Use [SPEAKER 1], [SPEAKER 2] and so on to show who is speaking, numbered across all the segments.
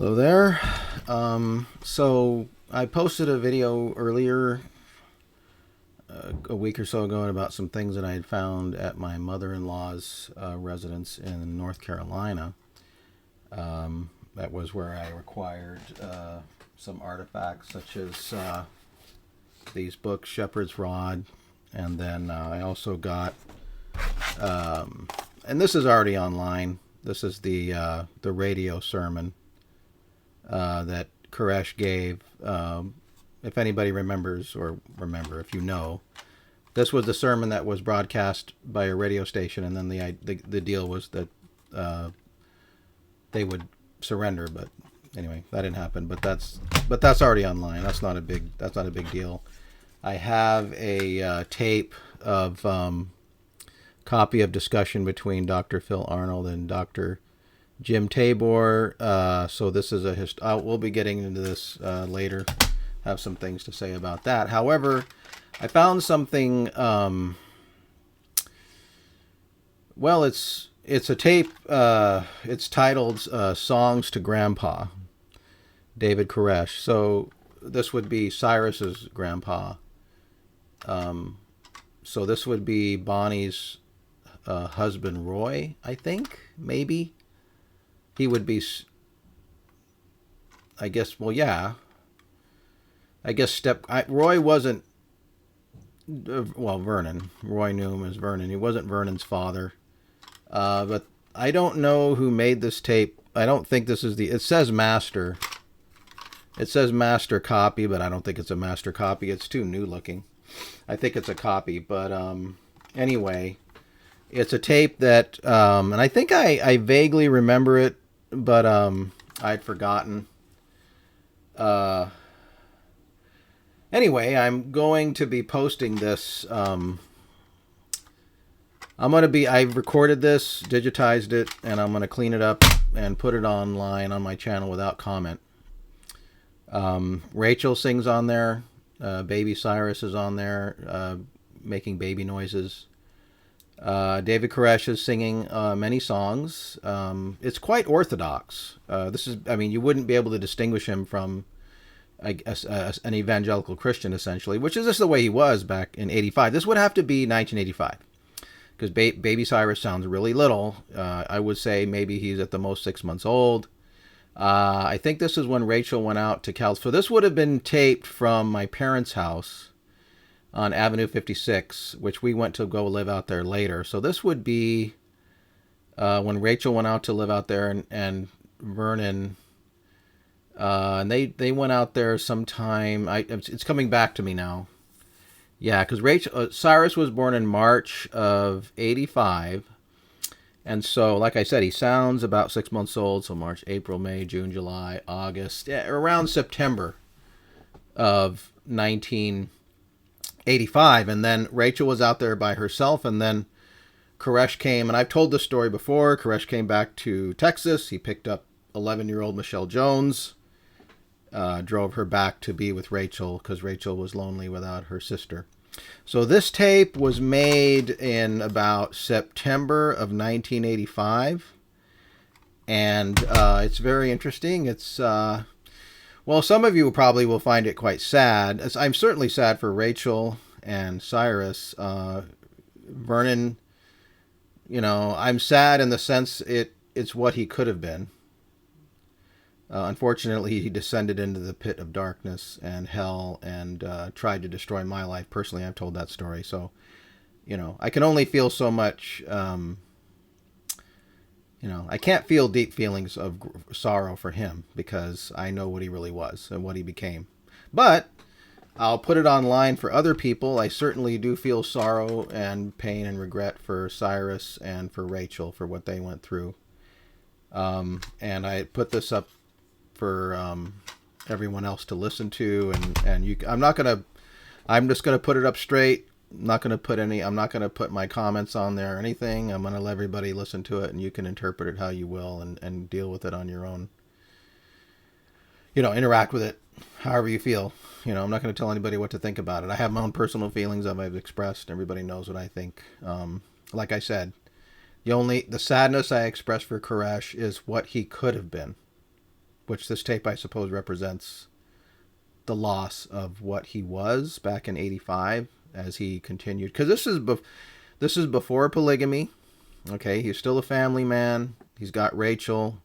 [SPEAKER 1] Hello there. So I posted a video earlier, a week or so ago, about some things that I had found at my mother-in-law's residence in North Carolina. That was where I acquired some artifacts such as these books, Shepherd's Rod, and then I also got, and this is already online. This is the radio sermon that Koresh gave. If anybody remembers, or if you know, this was the sermon that was broadcast by a radio station, and then the deal was that they would surrender. But anyway, that didn't happen. But that's already online. That's not a big deal. I have a tape of copy of discussion between Dr. Phil Arnold and Dr. Jim Tabor. So this is we'll be getting into this later. Have some things to say about that. However, I found something. Well, it's a tape. It's titled "Songs to Grandpa," David Koresh. So this would be Cyrus's grandpa. So this would be Bonnie's husband, Roy. I think maybe. He would be, I guess, well, yeah. I guess Roy wasn't, Vernon. Roy knew him as Vernon. He wasn't Vernon's father. But I don't know who made this tape. I don't think this is it says master. It says master copy, but I don't think it's a master copy. It's too new looking. I think it's a copy. But anyway, it's a tape that, and I think I vaguely remember it, but I'd forgotten. Anyway, I'm going to be posting this. I've recorded this, digitized it, and I'm going to clean it up and put it online on my channel without comment. Rachel sings on there. Baby Cyrus is on there, making baby noises. David Koresh is singing many songs. It's quite orthodox. You wouldn't be able to distinguish him from an evangelical Christian, essentially, which is just the way he was back in '85. This would have to be 1985, because Baby Cyrus sounds really little. I would say maybe he's at the most 6 months old. I think this is when Rachel went out to California. So this would have been taped from my parents' house on Avenue 56, which we went to go live out there later. So this would be when Rachel went out to live out there, and Vernon, and they went out there sometime. It's coming back to me now. Yeah, because Cyrus was born in March of '85, and so, like I said, he sounds about 6 months old. So March, April, May, June, July, August, around September of 1985. And then Rachel was out there by herself, and then Koresh came, and I've told this story before. Koresh came back to Texas. He picked up 11-year-old Michelle Jones, drove her back to be with Rachel because Rachel was lonely without her sister. So this tape was made in about September of 1985, and it's very interesting. It's some of you probably will find it quite sad. I'm certainly sad for Rachel and Cyrus. Vernon, I'm sad in the sense it's what he could have been. Unfortunately, he descended into the pit of darkness and hell and tried to destroy my life. Personally, I've told that story. So, I can only feel so much. I can't feel deep feelings of sorrow for him because I know what he really was and what he became. But I'll put it online for other people. I certainly do feel sorrow and pain and regret for Cyrus and for Rachel for what they went through. And I put this up for everyone else to listen to, and I'm just gonna put it up straight. I'm not gonna put my comments on there or anything. I'm gonna let everybody listen to it, and you can interpret it how you will and deal with it on your own. Interact with it however you feel. I'm not gonna tell anybody what to think about it. I have my own personal feelings that I've expressed. Everybody knows what I think. Like I said, the sadness I express for Koresh is what he could have been. which this tape, I suppose, represents the loss of what he was back in '85 as he continued. Because this is before polygamy. Okay, he's still a family man. He's got Rachel.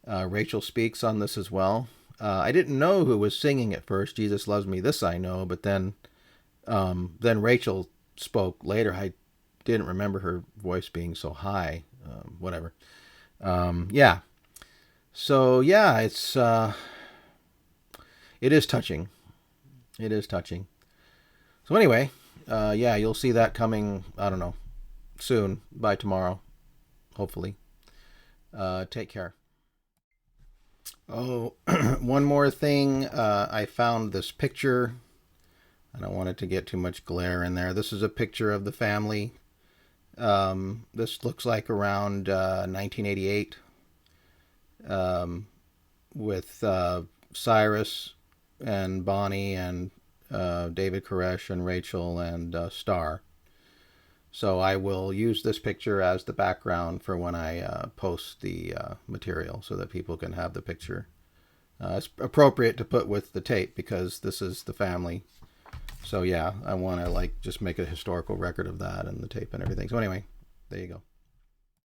[SPEAKER 1] Rachel speaks on this as well. I didn't know who was singing at first. Jesus Loves Me, This I Know. But then Rachel spoke later. I didn't remember her voice being so high. Whatever. Yeah. So yeah, it is touching. It is touching. So anyway, yeah, you'll see that coming, I don't know, soon, by tomorrow, hopefully. Take care. Oh, one more thing. I found this picture. I don't want it to get too much glare in there. This is a picture of the family. This looks like around 1988 with Cyrus and Bonnie and David Koresh and Rachel and Star. So I will use this picture as the background for when I post the material so that people can have the picture. It's appropriate to put with the tape because this is the family. So yeah, I want to just make a historical record of that and the tape and everything. So anyway, there you go.